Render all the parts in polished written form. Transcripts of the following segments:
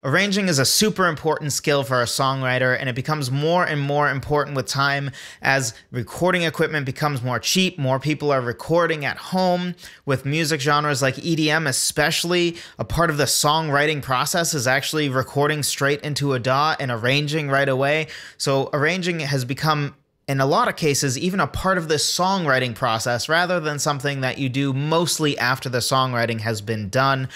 Arranging is a super important skill for a songwriter, and it becomes more and more important with time as recording equipment becomes more cheap. More people are recording at home. With music genres like EDM, especially, a part of the songwriting process is actually recording straight into a DAW and arranging right away. So arranging has become, in a lot of cases, even a part of the songwriting process rather than something that you do mostly after the songwriting has been done.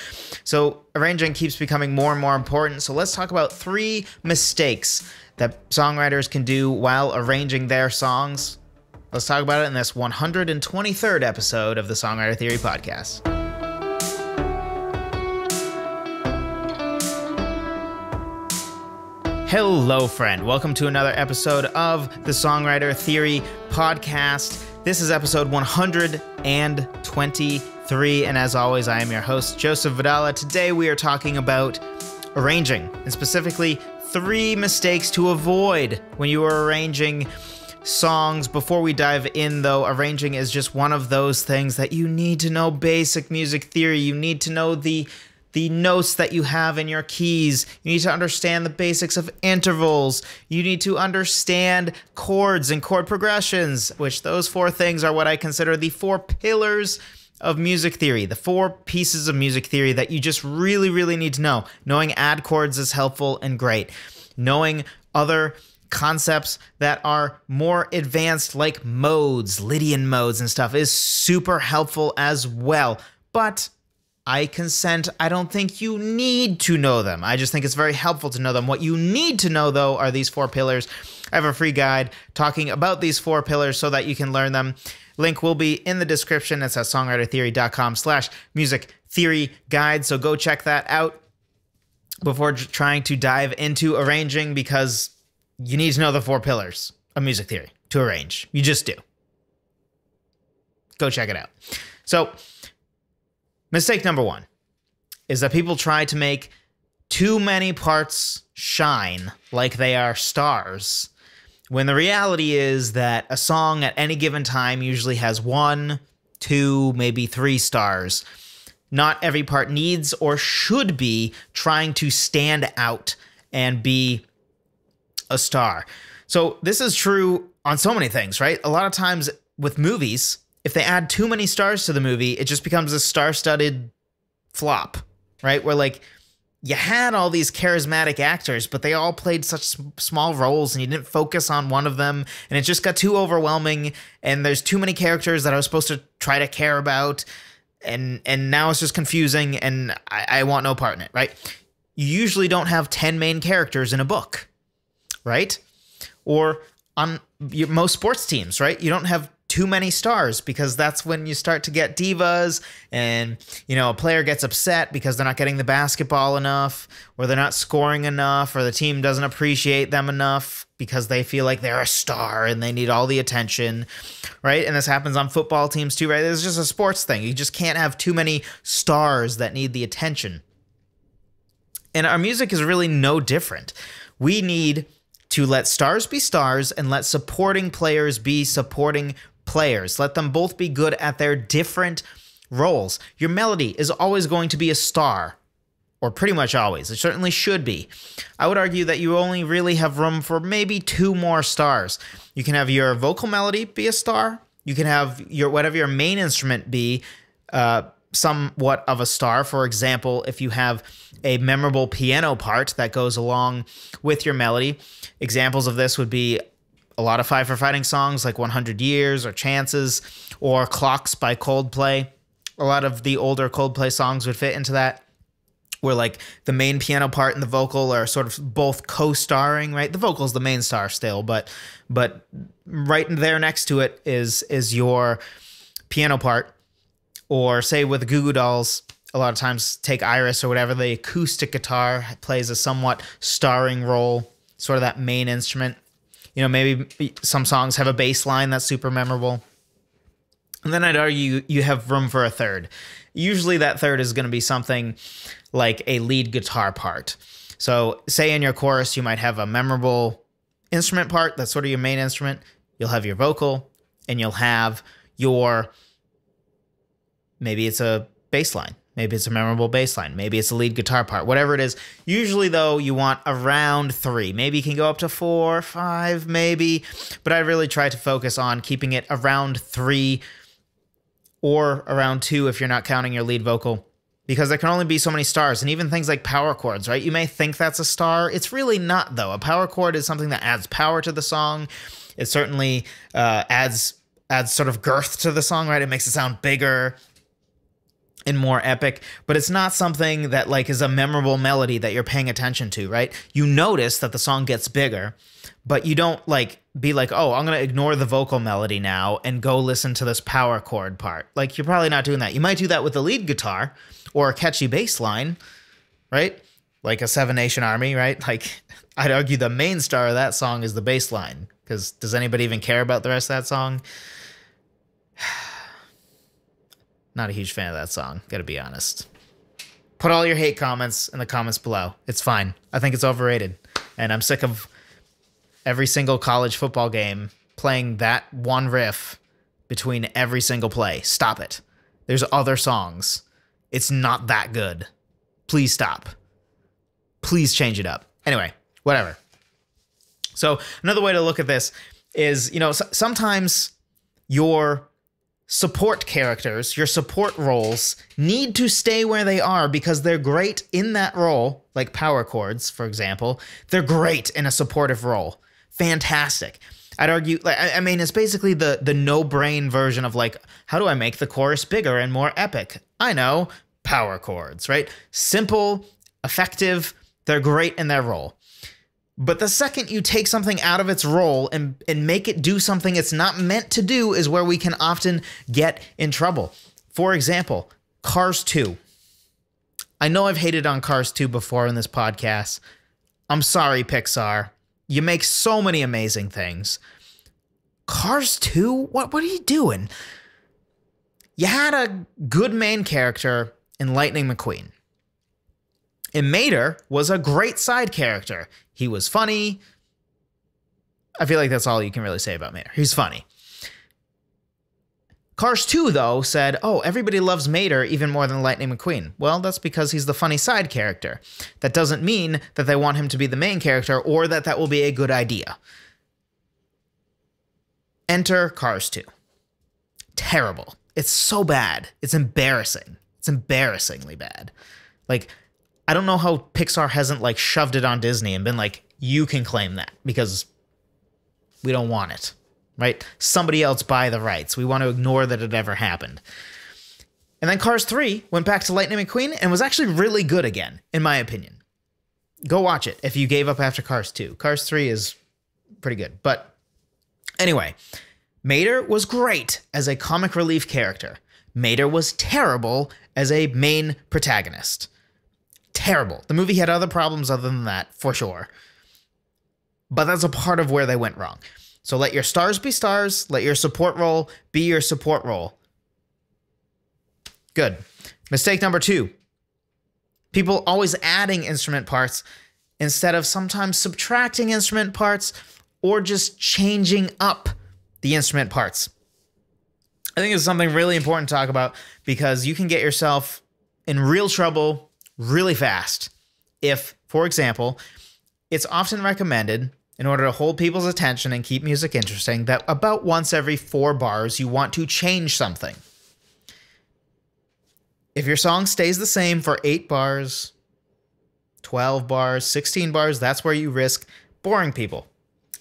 So arranging keeps becoming more and more important. So let's talk about 3 mistakes that songwriters can do while arranging their songs. Let's talk about it in this 123rd episode of the Songwriter Theory Podcast. Hello, friend. Welcome to another episode of the Songwriter Theory Podcast. This is episode 123, and as always, I am your host, Joseph Vidala. Today, we are talking about arranging, and specifically 3 mistakes to avoid when you are arranging songs. Before we dive in, though, arranging is just one of those things that you need to know basic music theory. You need to know the notes that you have in your keys. You need to understand the basics of intervals. You need to understand chords and chord progressions, which those 4 things are what I consider the 4 pillars of music theory, the 4 pieces of music theory that you just really, really need to know. Knowing add chords is helpful and great. Knowing other concepts that are more advanced, like modes, Lydian modes and stuff, is super helpful as well. But I consent, I don't think you need to know them. I just think it's very helpful to know them. What you need to know, though, are these 4 pillars. I have a free guide talking about these 4 pillars so that you can learn them. Link will be in the description. It's at songwritertheory.com/music theory guide. So go check that out before trying to dive into arranging, because you need to know the 4 pillars of music theory to arrange. You just do. Go check it out. So, mistake number 1 is that people try to make too many parts shine like they are stars, when the reality is that a song at any given time usually has 1, 2, maybe 3 stars. Not every part needs or should be trying to stand out and be a star. So this is true on so many things, right? A lot of times with movies, if they add too many stars to the movie, it just becomes a star-studded flop, right? Where, like, you had all these charismatic actors, but they all played such small roles, and you didn't focus on one of them, and it just got too overwhelming, and there's too many characters that I was supposed to try to care about, and now it's just confusing, and I want no part in it, right? You usually don't have 10 main characters in a book, right? Or on most sports teams, right? You don't have too many stars, because that's when you start to get divas, and a player gets upset because they're not getting the basketball enough, or they're not scoring enough, or the team doesn't appreciate them enough because they feel like they're a star and they need all the attention, right? And this happens on football teams too, right? It's just a sports thing. You just can't have too many stars that need the attention. And our music is really no different. We need to let stars be stars and let supporting players be supporting players. Let them both be good at their different roles. Your melody is always going to be a star, or pretty much always. It certainly should be. I would argue that you only really have room for maybe 2 more stars. You can have your vocal melody be a star. You can have whatever your main instrument be somewhat of a star. For example, if you have a memorable piano part that goes along with your melody, examples of this would be a lot of Five for Fighting songs like 100 Years or Chances or Clocks by Coldplay. A lot of the older Coldplay songs would fit into that, where, like, the main piano part and the vocal are sort of both co-starring, right? The vocal's the main star still, but right there next to it is your piano part. Or say with the Goo Goo Dolls, a lot of times Take Iris or whatever, the acoustic guitar plays a somewhat starring role, sort of that main instrument. Maybe some songs have a bass line that's super memorable. And then I'd argue you have room for a third. Usually that third is going to be something like a lead guitar part. So say in your chorus, you might have a memorable instrument part. That's sort of your main instrument. You'll have your vocal, and you'll have your, maybe it's a bass line, Maybe it's a memorable bass line. Maybe it's a lead guitar part. Whatever it is. Usually, though, you want around 3. Maybe you can go up to 4, 5, maybe. But I really try to focus on keeping it around 3 or around 2 if you're not counting your lead vocal. Because there can only be so many stars. And even things like power chords, right? You may think that's a star. It's really not, though. A power chord is something that adds power to the song. It certainly adds sort of girth to the song, right? It makes it sound bigger and more epic, but it's not something that like is a memorable melody that you're paying attention to, right? You notice that the song gets bigger, but you don't like be like, oh, I'm going to ignore the vocal melody now and go listen to this power chord part. Like, you're probably not doing that. You might do that with the lead guitar or a catchy bass line, right? Like a Seven Nation Army, right? Like, I'd argue the main star of that song is the bass line, because does anybody even care about the rest of that song? Not a huge fan of that song, gotta be honest. Put all your hate comments in the comments below. It's fine. I think it's overrated. And I'm sick of every single college football game playing that one riff between every single play. Stop it. There's other songs. It's not that good. Please stop. Please change it up. Anyway, whatever. So another way to look at this is, you know, sometimes your support characters, your support roles, need to stay where they are because they're great in that role, like power chords, for example. They're great in a supportive role. Fantastic. I'd argue, like, I mean, it's basically the no-brain version of, like, how do I make the chorus bigger and more epic? I know, power chords, right? Simple, effective, they're great in their role. But the second you take something out of its role and make it do something it's not meant to do is where we can often get in trouble. For example, Cars 2. I know I've hated on Cars 2 before in this podcast. I'm sorry, Pixar. You make so many amazing things. Cars 2? What are you doing? You had a good main character in Lightning McQueen. And Mater was a great side character. He was funny. I feel like that's all you can really say about Mater. He's funny. Cars 2, though, said, oh, everybody loves Mater even more than Lightning McQueen. Well, that's because he's the funny side character. That doesn't mean that they want him to be the main character or that that will be a good idea. Enter Cars 2. Terrible. It's so bad. It's embarrassing. It's embarrassingly bad. Like, I don't know how Pixar hasn't, like, shoved it on Disney and been like, you can claim that because we don't want it, right? Somebody else buy the rights. We want to ignore that it ever happened. And then Cars 3 went back to Lightning McQueen and was actually really good again, in my opinion. Go watch it if you gave up after Cars 2. Cars 3 is pretty good. But anyway, Mater was great as a comic relief character. Mater was terrible as a main protagonist. Terrible. The movie had other problems other than that, for sure. But that's a part of where they went wrong. So let your stars be stars. Let your support role be your support role. Good. Mistake number 2. People always adding instrument parts instead of sometimes subtracting instrument parts or just changing up the instrument parts. I think it's something really important to talk about because you can get yourself in real trouble really fast if, for example, it's often recommended in order to hold people's attention and keep music interesting that about once every 4 bars you want to change something. If your song stays the same for 8 bars, 12 bars, 16 bars, that's where you risk boring people.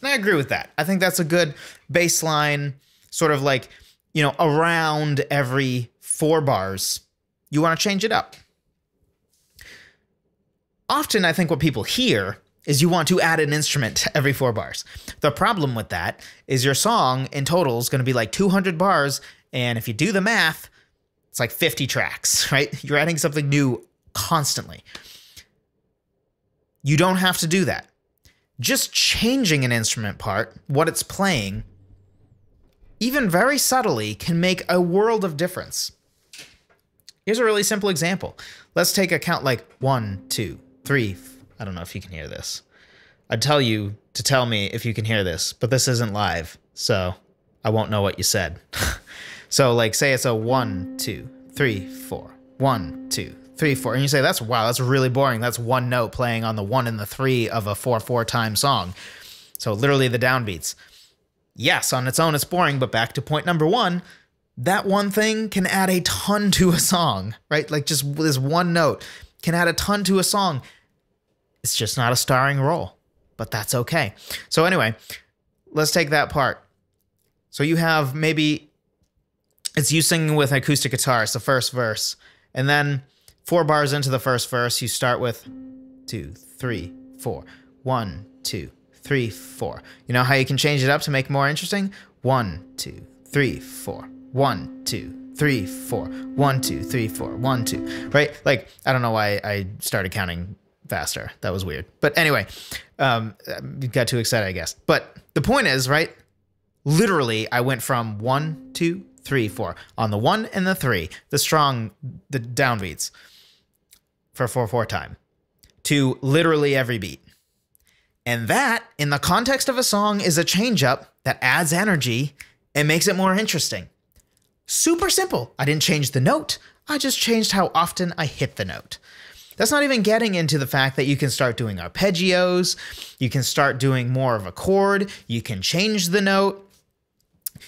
And I agree with that. I think that's a good baseline, sort of like, you know, around every 4 bars, you want to change it up. Often, I think what people hear is you want to add an instrument every 4 bars. The problem with that is your song in total is going to be like 200 bars, and if you do the math, it's like 50 tracks, right? You're adding something new constantly. You don't have to do that. Just changing an instrument part, what it's playing, even very subtly, can make a world of difference. Here's a really simple example. Let's take a count like 1, 2, 3. I don't know if you can hear this. I'd tell you to tell me if you can hear this, but this isn't live, so I won't know what you said. So like say it's a 1, 2, 3, 4. 1, 2, 3, 4. And you say, wow, that's really boring. That's one note playing on the 1 and the 3 of a 4/4 time song. So literally the downbeats. Yes, on its own, it's boring, but back to point number 1, that one thing can add a ton to a song, right? Like just this one note can add a ton to a song. It's just not a starring role, but that's okay. So anyway, let's take that part. So you have maybe it's you singing with an acoustic guitar. It's the first verse. And then 4 bars into the first verse, you start with 2, 3, 4. 1, 2, 3, 4. You know how you can change it up to make it more interesting? 1, 2, 3, 4. 1, 2, 3, 4. 1, 2, 3, 4. 1, 2. Right? Like, I don't know why I started counting faster. That was weird. But anyway, got too excited, I guess. But the point is, right? Literally, I went from 1, 2, 3, 4 on the 1 and the 3, the downbeats for 4/4 time, to literally every beat. And that, in the context of a song, is a change up that adds energy and makes it more interesting. Super simple. I didn't change the note. I just changed how often I hit the note. That's not even getting into the fact that you can start doing arpeggios. You can start doing more of a chord. You can change the note.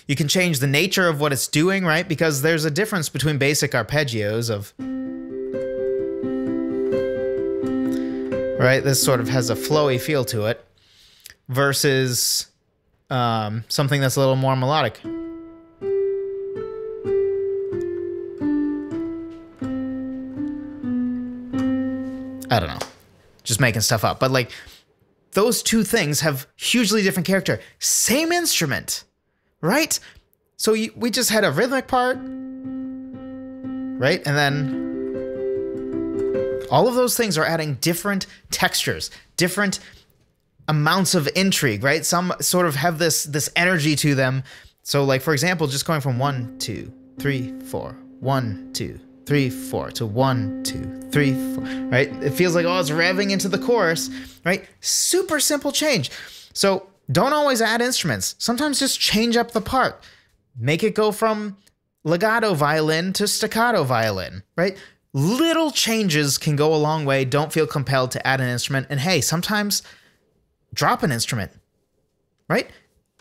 You can change the nature of what it's doing, right? Because there's a difference between basic arpeggios of, right? This sort of has a flowy feel to it versus something that's a little more melodic. I don't know, just making stuff up. But like those two things have hugely different character. Same instrument, right? So we just had a rhythmic part, right? And then all of those things are adding different textures, different amounts of intrigue, right? Some sort of have this energy to them. So like, for example, just going from 1, 2, 3, 4, 1, 2, 3, 4 to 1, 2, 3, 4, right? It feels like, oh, it's revving into the chorus, right? Super simple change. So don't always add instruments. Sometimes just change up the part. Make it go from legato violin to staccato violin, right? Little changes can go a long way. Don't feel compelled to add an instrument. And hey, sometimes drop an instrument, right?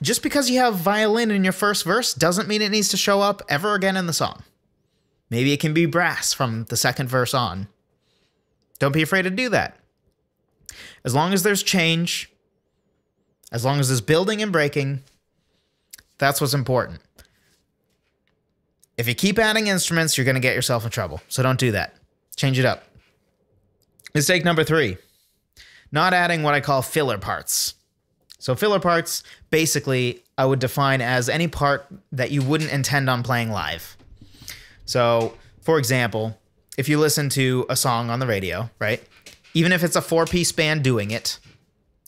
Just because you have violin in your first verse doesn't mean it needs to show up ever again in the song. Maybe it can be brass from the second verse on. Don't be afraid to do that. As long as there's change, as long as there's building and breaking, that's what's important. If you keep adding instruments, you're going to get yourself in trouble. So don't do that. Change it up. Mistake number 3, not adding what I call filler parts. So filler parts, basically, I would define as any part that you wouldn't intend on playing live. So, for example, if you listen to a song on the radio, right? Even if it's a 4-piece band doing it,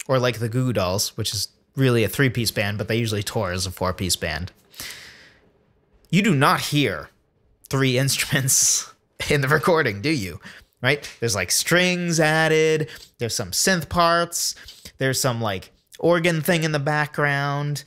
or like the Goo Goo Dolls, which is really a 3-piece band, but they usually tour as a 4-piece band, you do not hear 3 instruments in the recording, do you? Right? There's like strings added, there's some synth parts, there's some like organ thing in the background.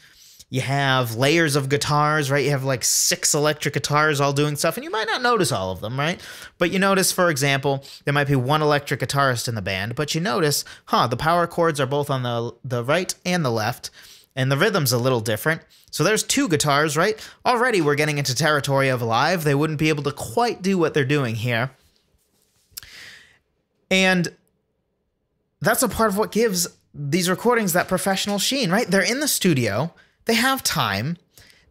You have layers of guitars, right? You have like 6 electric guitars all doing stuff, and you might not notice all of them, right? But you notice, for example, there might be 1 electric guitarist in the band, but you notice, the power chords are both on the right and the left, and the rhythm's a little different. So there's 2 guitars, right? Already we're getting into territory of live. They wouldn't be able to quite do what they're doing here. And that's a part of what gives these recordings that professional sheen, right? They're in the studio. They have time.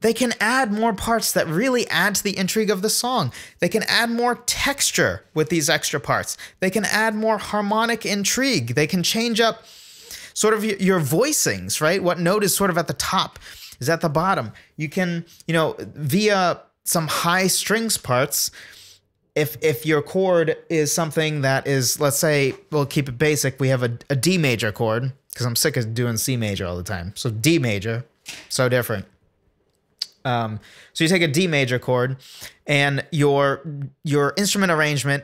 They can add more parts that really add to the intrigue of the song. They can add more texture with these extra parts. They can add more harmonic intrigue. They can change up sort of your voicings, right? What note is sort of at the top is at the bottom. You can, via some high strings parts, if your chord is something that is, let's say, we'll keep it basic. We have a D major chord, because I'm sick of doing C major all the time. So D major. So different. So you take a D major chord, and your instrument arrangement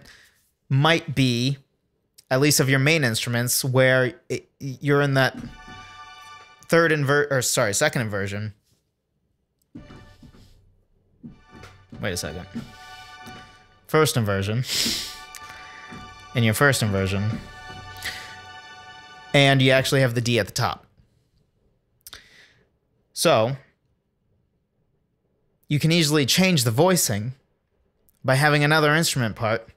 might be, at least of your main instruments, where you're in that second inversion. Wait a second. first inversion, in your first inversion, and you actually have the D at the top. So you can easily change the voicing by having another instrument part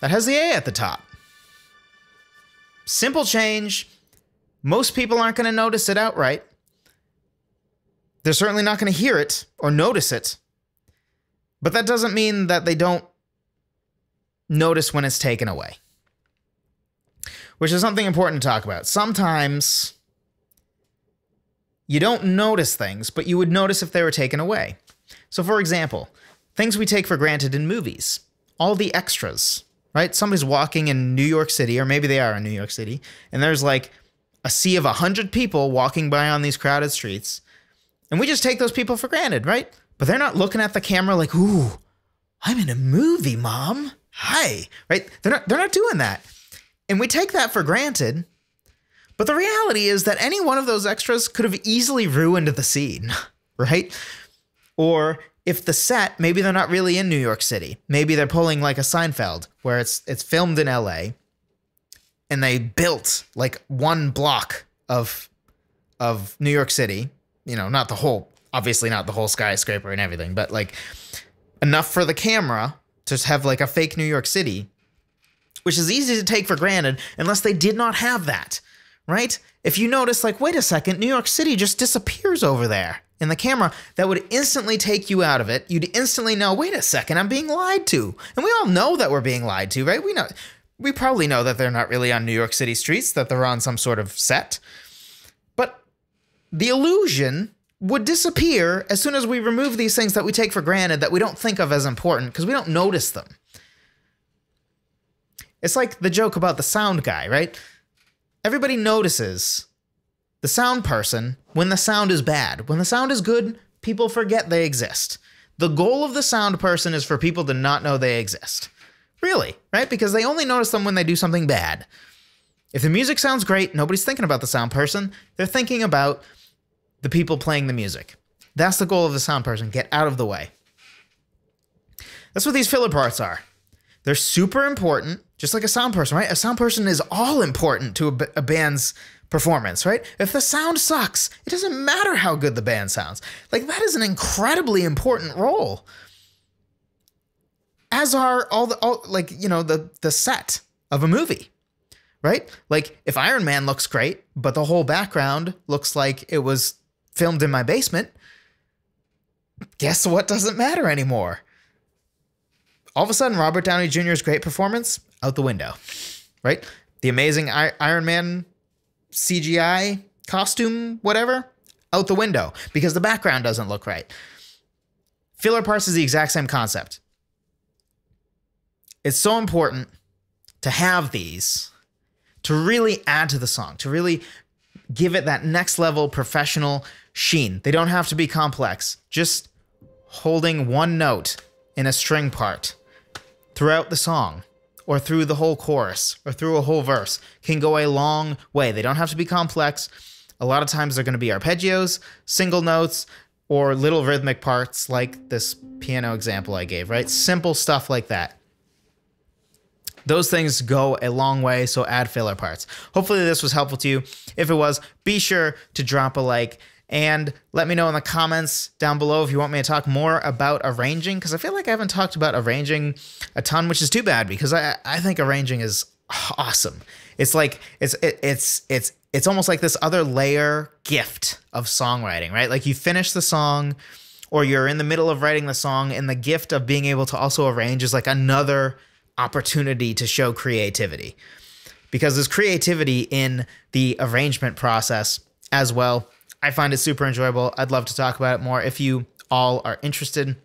that has the A at the top. Simple change. Most people aren't going to notice it outright. They're certainly not going to hear it or notice it. But that doesn't mean that they don't notice when it's taken away. Which is something important to talk about. Sometimes you don't notice things, but you would notice if they were taken away. So for example, things we take for granted in movies. All the extras, right? Somebody's walking in New York City, or maybe they are in New York City, and there's like a sea of 100 people walking by on these crowded streets. And we just take those people for granted, right? But they're not looking at the camera like, ooh, I'm in a movie, Mom. Hi, right? They're not doing that. And we take that for granted. But the reality is that any one of those extras could have easily ruined the scene, right? Or if the set, maybe they're not really in New York City. Maybe they're pulling like a Seinfeld where it's filmed in LA and they built like one block of New York City, you know, not the whole, obviously not the whole skyscraper and everything, but like enough for the camera to have like a fake New York City, which is easy to take for granted unless they did not have that, right? If you notice like, wait a second, New York City just disappears over there in the camera, that would instantly take you out of it. You'd instantly know, wait a second, I'm being lied to. And we all know that we're being lied to, right? We probably know that they're not really on New York City streets, that they're on some sort of set. But the illusion would disappear as soon as we remove these things that we take for granted, that we don't think of as important because we don't notice them. It's like the joke about the sound guy, right? Everybody notices the sound person when the sound is bad. When the sound is good, people forget they exist. The goal of the sound person is for people to not know they exist. Really, right? Because they only notice them when they do something bad. If the music sounds great, nobody's thinking about the sound person. They're thinking about the people playing the music. That's the goal of the sound person. Get out of the way. That's what these filler parts are. They're super important, just like a sound person, right? A sound person is all important to a band's performance, right? If the sound sucks, it doesn't matter how good the band sounds. Like, that is an incredibly important role. As are all the set of a movie, right? Like, if Iron Man looks great, but the whole background looks like it was filmed in my basement, guess what doesn't matter anymore? All of a sudden, Robert Downey Jr.'s great performance, out the window, right? The amazing Iron Man CGI costume, whatever, out the window because the background doesn't look right. Filler parts is the exact same concept. It's so important to have these to really add to the song, to really give it that next level professional sheen. They don't have to be complex. Just holding one note in a string part throughout the song, or through the whole chorus, or through a whole verse, can go a long way. They don't have to be complex. A lot of times they're going to be arpeggios, single notes, or little rhythmic parts like this piano example I gave, right? Simple stuff like that. Those things go a long way, so add filler parts. Hopefully this was helpful to you. If it was, be sure to drop a like and let me know in the comments down below if you want me to talk more about arranging, because I feel like I haven't talked about arranging a ton, which is too bad because I think arranging is awesome. It's like it's almost like this other layer gift of songwriting, right? Like you finish the song or you're in the middle of writing the song, and the gift of being able to also arrange is like another opportunity to show creativity, because there's creativity in the arrangement process as well. I find it super enjoyable. I'd love to talk about it more if you all are interested.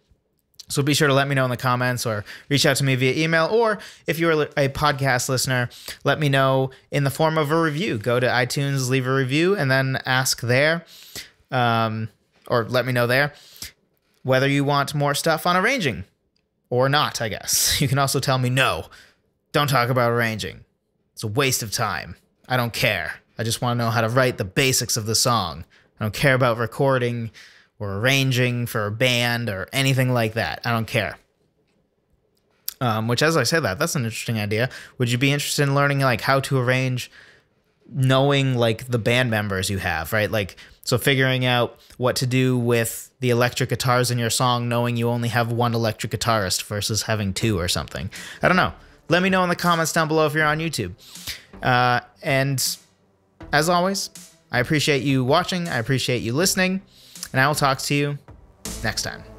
So be sure to let me know in the comments or reach out to me via email. Or if you're a podcast listener, let me know in the form of a review. Go to iTunes, leave a review, and then ask there, or let me know there whether you want more stuff on arranging or not, I guess. You can also tell me, no, don't talk about arranging. It's a waste of time. I don't care. I just want to know how to write the basics of the song. I don't care about recording or arranging for a band or anything like that. I don't care. Which, as I say that's an interesting idea. Would you be interested in learning like how to arrange, knowing like the band members you have, right? Like, so figuring out what to do with the electric guitars in your song, knowing you only have one electric guitarist versus having two or something. I don't know. Let me know in the comments down below if you're on YouTube. And as always, I appreciate you watching. I appreciate you listening, and I will talk to you next time.